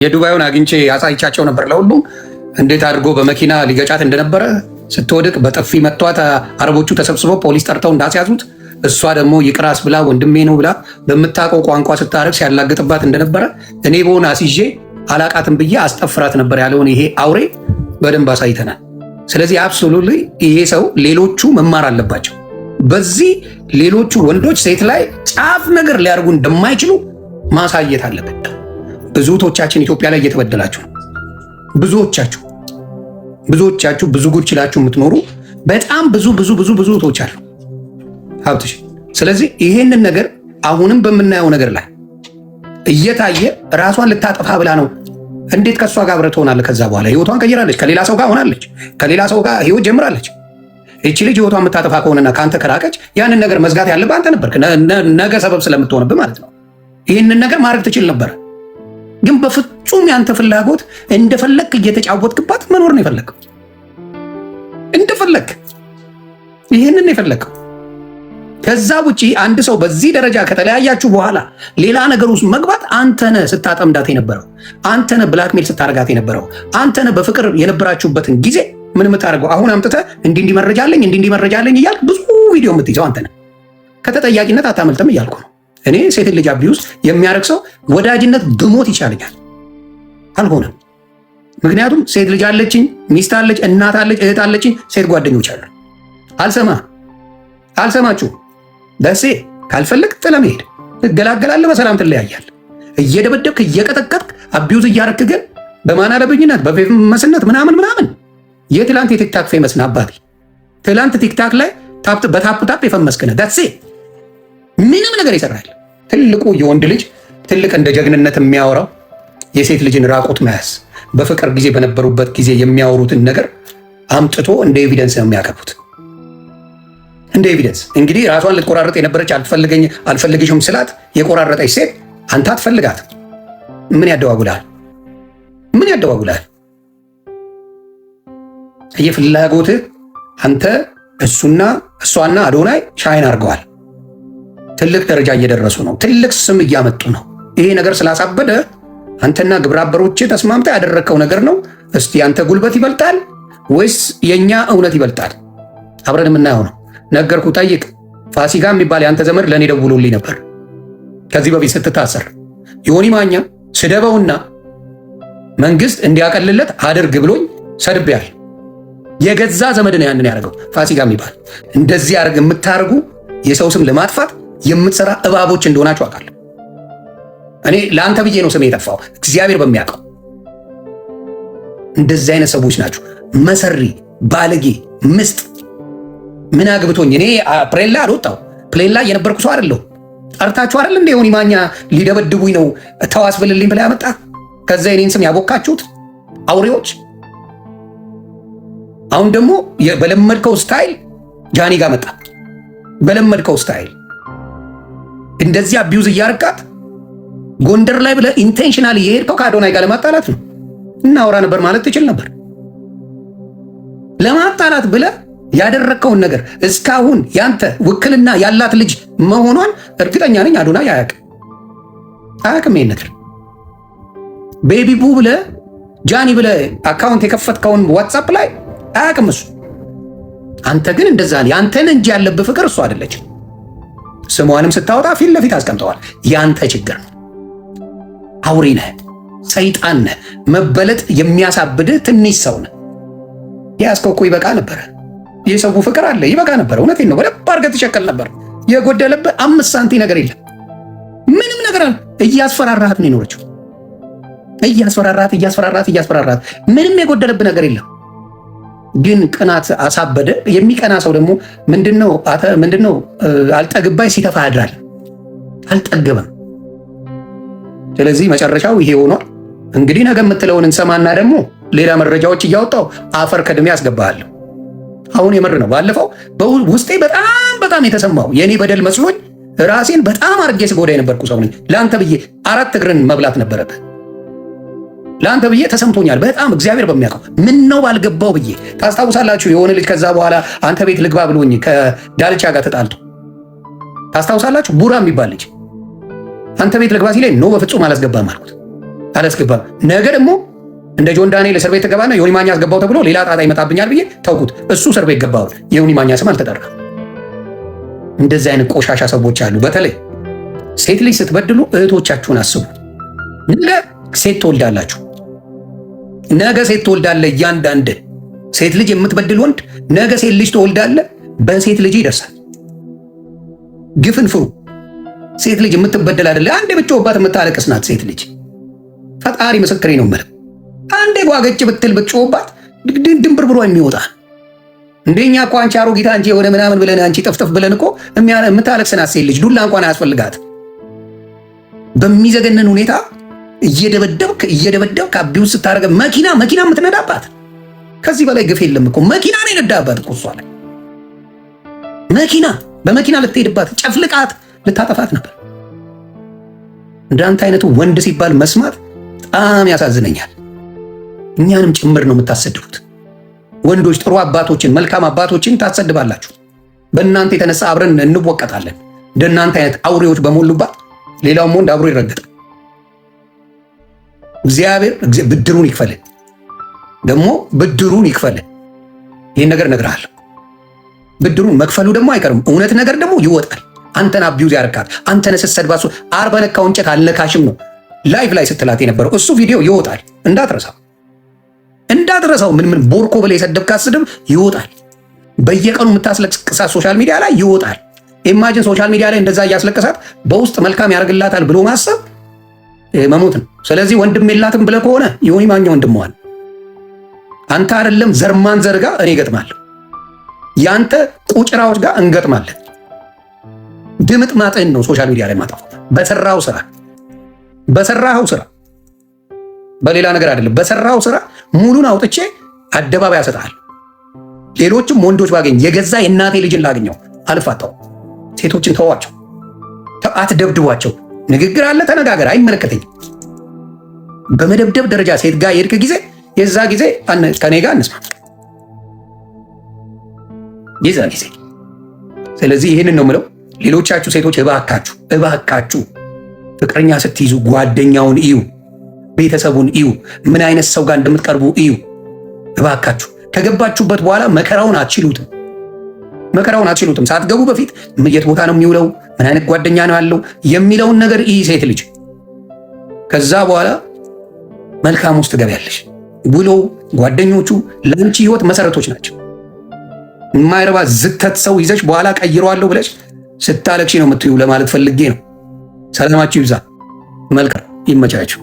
የዱባዩን አግኝቼ ያሳይቻቸው ነበር ለሁሉም እንዴት አድርጎ በመኪና ሊገጫት እንደነበረ ስትወድቅ በጥፊ መቷት አረቦቹ ተሰብስበው ፖሊስ ጠርተው እንዳስያዙት እሷ ደግሞ ይቅራስ ብላ ወንድሜ ነው ብላ በምታውቀው ቋንቋ ስታረግ ሲያላግጥባት እንደነበረ እኔ በሆነ አስይዤ አላቃትም ብዬ አስጠፍራት ነበር ያለውን ይሄ አውሬ በደንብ አሳይተናል። ስለዚህ አብሶሉትሊ ይሄ ሰው ሌሎቹ መማር አለባቸው። በዚህ ሌሎቹ ወንዶች ሴት ላይ ጫፍ ነገር ሊያደርጉ እንደማይችሉ ማሳየት አለበት። ብዙዎቻችን ኢትዮጵያ ላይ እየተበደላችሁ ነው። ብዙዎቻችሁ ብዙ ጉድ ችላችሁ የምትኖሩ በጣም ብዙ እህቶች አሉ ሀብትሽ። ስለዚህ ይሄንን ነገር አሁንም በምናየው ነገር ላይ እየታየ ራሷን ልታጠፋ ብላ ነው። እንዴት ከእሷ ጋር አብረህ ትሆናለህ? ከዛ በኋላ ህይወቷን ቀይራለች፣ ከሌላ ሰው ጋር ሆናለች፣ ከሌላ ሰው ጋር ህይወት ጀምራለች። እቺ ልጅ ህይወቷን የምታጠፋ ከሆነና ከአንተ ከራቀች ያንን ነገር መዝጋት ያለብህ አንተ ነበርክ፣ ነገ ሰበብ ስለምትሆንብህ ማለት ነው። ይህንን ነገር ማድረግ ትችል ነበር፣ ግን በፍጹም ያንተ ፍላጎት እንደፈለክ እየተጫወትክባት መኖር ነው የፈለግከው። እንደፈለክ ይህንን ነው የፈለግከው። ከዛ ውጪ አንድ ሰው በዚህ ደረጃ ከተለያያችሁ በኋላ ሌላ ነገር ውስጥ መግባት አንተነ ስታጠምዳት የነበረው፣ አንተነ ብላክሜል ስታረጋት የነበረው፣ አንተነ በፍቅር የነበራችሁበትን ጊዜ ምን የምታደርገው አሁን አምጥተህ እንዲህ መረጃ አለኝ እያልክ ብዙ ቪዲዮ የምትይዘው አንተነ። ከተጠያቂነት አታመልጥም እያልኩ ነው። እኔ ሴት ልጅ አቢ ውስጥ የሚያደርግ ሰው ወዳጅነት ብሞት ይቻለኛል። አልሆነም። ምክንያቱም ሴት ልጅ አለችኝ፣ ሚስት አለች፣ እናት አለች፣ እህት አለችኝ፣ ሴት ጓደኞች አሉ። አልሰማችሁ ደሴ ካልፈለግ ጥለ መሄድ ትገላገላለህ፣ በሰላም ትለያያል። እየደበደብክ እየቀጠቀጥክ አቢውዝ እያረክ ግን በማናለብኝነት በፌመስነት ምናምን የትላንት የቲክታክ ፌመስ ነህ አባቴ። ትላንት ቲክታክ ላይ በታፕ የፈመስክነ ደሴ ምንም ነገር ይሰራል። ትልቁ የወንድ ልጅ ትልቅ እንደ ጀግንነት የሚያወራው የሴት ልጅን ራቁት መያዝ፣ በፍቅር ጊዜ በነበሩበት ጊዜ የሚያወሩትን ነገር አምጥቶ እንደ ኤቪደንስ ነው የሚያቀርቡት። እንደ ኤቪደንስ እንግዲህ ራሷን ልትቆራረጥ የነበረች አልፈልግሽም ስላት የቆራረጠች ሴት አንተ አትፈልጋት። ምን ያደዋጉላል? የፍላጎትህ አንተ እሷና አዶናይ ሻይን አድርገዋል። ትልቅ ደረጃ እየደረሱ ነው። ትልቅ ስም እያመጡ ነው። ይሄ ነገር ስላሳበደ አንተና ግብረአበሮች ተስማምታ ያደረግከው ነገር ነው። እስቲ አንተ ጉልበት ይበልጣል ወይስ የኛ እውነት ይበልጣል? አብረን የምናየው ነው። ነገርኩ። ጠይቅ። ፋሲካ የሚባል የአንተ ዘመድ ለእኔ ደውሎልኝ ነበር ከዚህ በፊት ስትታሰር። ዮኒ ማኛ ስደበውና መንግስት እንዲያቀልለት አድርግ ብሎኝ ሰድቤያል። የገዛ ዘመድ ነው ያንን ያደርገው ፋሲካ የሚባል። እንደዚህ ያደርግ የምታደርጉ የሰው ስም ለማጥፋት የምትሰራ እባቦች እንደሆናችሁ አውቃለሁ። እኔ ለአንተ ብዬ ነው ስም የጠፋው፣ እግዚአብሔር በሚያውቀው። እንደዚህ አይነት ሰዎች ናችሁ። መሰሪ፣ ባለጌ፣ ምስጥ። ምን አግብቶኝ እኔ ፕሌን ላይ አልወጣው። ፕሌን ላይ የነበርኩ ሰው አይደለሁ። ጠርታችሁ አይደል እንደ ዮኒ ማኛ ሊደበድቡኝ ነው ተዋስ ብልልኝ ብላ ያመጣ። ከዛ የኔን ስም ያቦካችሁት አውሬዎች። አሁን ደግሞ በለመድከው ስታይል ጃኒ ጋር መጣ። በለመድከው ስታይል እንደዚህ አቢውዝ እያርቃት ጎንደር ላይ ብለህ ኢንቴንሽናል የሄድከው ከአዶናይ ጋር ለማጣላት ነው። እናውራ ነበር ማለት ትችል ነበር። ለማጣላት ብለህ ያደረግከውን ነገር እስካሁን ያንተ ውክልና ያላት ልጅ መሆኗን እርግጠኛ ነኝ አዶናይ አያውቅም። ይሄን ነገር ቤቢ ቡ ብለህ ጃኒ ብለህ አካውንት የከፈትከውን ዋትሳፕ ላይ አያውቅም እሱ። አንተ ግን እንደዛ ነው። ያንተን እንጂ ያለብህ ፍቅር እሱ አይደለችም። ስሟንም ስታወጣ ፊት ለፊት አስቀምጠዋል። ያንተ ችግር ነው። አውሬ ነህ፣ ሰይጣን ነህ። መበለጥ የሚያሳብድህ ትንሽ ሰው ነህ። ያስከው እኮ ይበቃ ነበረ። የሰው ፍቅር አለ፣ ይበቃ ነበር። እውነቴን ነው። በደንብ አድርገህ ትሸከል ነበር። የጎደለብህ 5 ሳንቲ ነገር የለም። ምንም ነገር አለ። እያስፈራራሃት ነው የኖረችው። እያስፈራራት ምንም የጎደለብህ ነገር የለም። ግን ቅናት አሳበደ። የሚቀና ሰው ደግሞ ምንድነው አልጠግባይ ሲተፋ ያድራል። አልጠገበም። ስለዚህ መጨረሻው ይሄ ሆኗል። እንግዲህ ነገ የምትለውን እንሰማና ደግሞ ሌላ መረጃዎች እያወጣው አፈር ከድሜ ያስገባሃለሁ። አሁን የምር ነው። ባለፈው ውስጤ በጣም የተሰማው የኔ በደል መስሎኝ ራሴን በጣም አርጌ ስጎዳ የነበርኩ ሰው ነኝ። ለአንተ ብዬ 4 እግርን መብላት ነበረብህ። ለአንተ ብዬ ተሰምቶኛል በጣም እግዚአብሔር በሚያውቀው። ምን ነው ባልገባው ብዬ። ታስታውሳላችሁ የሆነ ልጅ ከዛ በኋላ አንተ ቤት ልግባ ብሎኝ ከዳልቻ ጋር ተጣልቶ ታስታውሳላችሁ? ቡራ የሚባል ልጅ አንተ ቤት ልግባ ሲለኝ ኖ በፍጹም አላስገባም አልኩት። አላስገባም። ነገ ደግሞ እንደ ጆን ዳንኤል እስር ቤት ተገባና ዮኒ ማኛ አስገባው ተብሎ ሌላ ጣጣ ይመጣብኛል ብዬ ተውኩት። እሱ እስር ቤት ገባው፣ የዮኒ ማኛ ስም አልተጠራም። እንደዚህ አይነት ቆሻሻ ሰዎች አሉ። በተለይ ሴት ልጅ ስትበድሉ እህቶቻችሁን አስቡ። ነገ ሴት ትወልዳላችሁ። ነገ ሴት ትወልዳለ። እያንዳንድ ሴት ልጅ የምትበድል ወንድ ነገ ሴት ልጅ ትወልዳለ። በሴት ልጅ ይደርሳል። ግፍን ፍሩ። ሴት ልጅ የምትበደል አይደለ። አንዴ ብትጮህባት የምታለቅስ ናት ሴት ልጅ። ፈጣሪ ምስክሬ ነው የምልህ። አንዴ ጓገጭ ብትል ብትጮህባት ድንብርብሯ የሚወጣ እንደኛ እኮ አንቺ አሮጊት አንቺ የሆነ ምናምን ብለን አንቺ ጥፍጥፍ ብለን እኮ የምታለቅስ ናት ሴት ልጅ። ዱላ እንኳን አያስፈልጋት። በሚዘገንን ሁኔታ እየደበደብክ አቢውስ ስታደርገ መኪና የምትነዳባት ከዚህ በላይ ግፍ የለም እኮ። መኪና ነው የነዳባት እኮ እሷ ላይ በመኪና ልትሄድባት ጨፍልቃት ልታጠፋት ነበር። እንዳንተ አይነቱ ወንድ ሲባል መስማት በጣም ያሳዝነኛል። እኛንም ጭምር ነው የምታሰድቡት። ወንዶች ጥሩ አባቶችን መልካም አባቶችን ታሰድባላችሁ። በእናንተ የተነሳ አብረን እንወቀጣለን። እንደናንተ አይነት አውሬዎች በሞሉባት ሌላውም ወንድ አብሮ ይረገጣል። እግዚአብሔር ብድሩን ይክፈልን፣ ደግሞ ብድሩን ይክፈልን። ይህን ነገር እነግርሃለሁ። ብድሩን መክፈሉ ደግሞ አይቀርም። እውነት ነገር ደግሞ ይወጣል። አንተን አቢዩዝ ያርካት፣ አንተን ስትሰድባሱ አርባ ነካው እንጨት አልነካሽም ነው ላይቭ ላይ ስትላት የነበረው። እሱ ቪዲዮ ይወጣል፣ እንዳትረሳው። ምን ቦርኮ ብለህ የሰደብካት ስድብ ይወጣል። በየቀኑ የምታስለቅሳት ሶሻል ሚዲያ ላይ ይወጣል። ኢማጂን ሶሻል ሚዲያ ላይ እንደዛ እያስለቀሳት በውስጥ መልካም ያደርግላታል ብሎ ማሰብ መሞት ነው። ስለዚህ ወንድም የላትም ብለህ ከሆነ ዮኒ ማኛ ወንድሟን አንተ አይደለም ዘርማን ዘርጋ እኔ እገጥማለሁ። ያንተ ቁጭራዎች ጋር እንገጥማለን። ድምጥ ማጠን ነው ሶሻል ሚዲያ ላይ ማጣፋው። በሰራው ስራ በሌላ ነገር አይደለም። በሰራው ስራ ሙሉን አውጥቼ አደባባይ ያሰጣል። ሌሎችም ወንዶች ባገኝ የገዛ የእናቴ ልጅን ላገኘው አልፋታው። ሴቶችን ተዋቸው፣ አትደብድቧቸው። ንግግር አለ ተነጋገር፣ አይመለከተኝም። በመደብደብ ደረጃ ሴት ጋር የሄድክ ጊዜ የዛ ጊዜ ከኔ ጋር እንስማ የዛ ጊዜ። ስለዚህ ይህንን ነው ምለው። ሌሎቻችሁ ሴቶች እባካችሁ ፍቅረኛ ስትይዙ ጓደኛውን እዩ፣ ቤተሰቡን እዩ፣ ምን አይነት ሰው ጋር እንደምትቀርቡ እዩ። እባካችሁ ከገባችሁበት በኋላ መከራውን አትችሉትም። ሳትገቡ በፊት የት ቦታ ነው የሚውለው፣ ምን አይነት ጓደኛ ነው ያለው የሚለውን ነገር iyi ሴት ልጅ። ከዛ በኋላ መልካም ውስጥ ትገቢያለሽ። ውሎ ጓደኞቹ ለአንቺ ህይወት መሰረቶች ናቸው። የማይረባ ዝተት ሰው ይዘሽ በኋላ ቀይረዋለሁ ብለሽ ስታለቅሺ ነው የምትዩ ለማለት ፈልጌ ነው። ሰላማችሁ ይብዛ። መልካም ይመቻችሁ።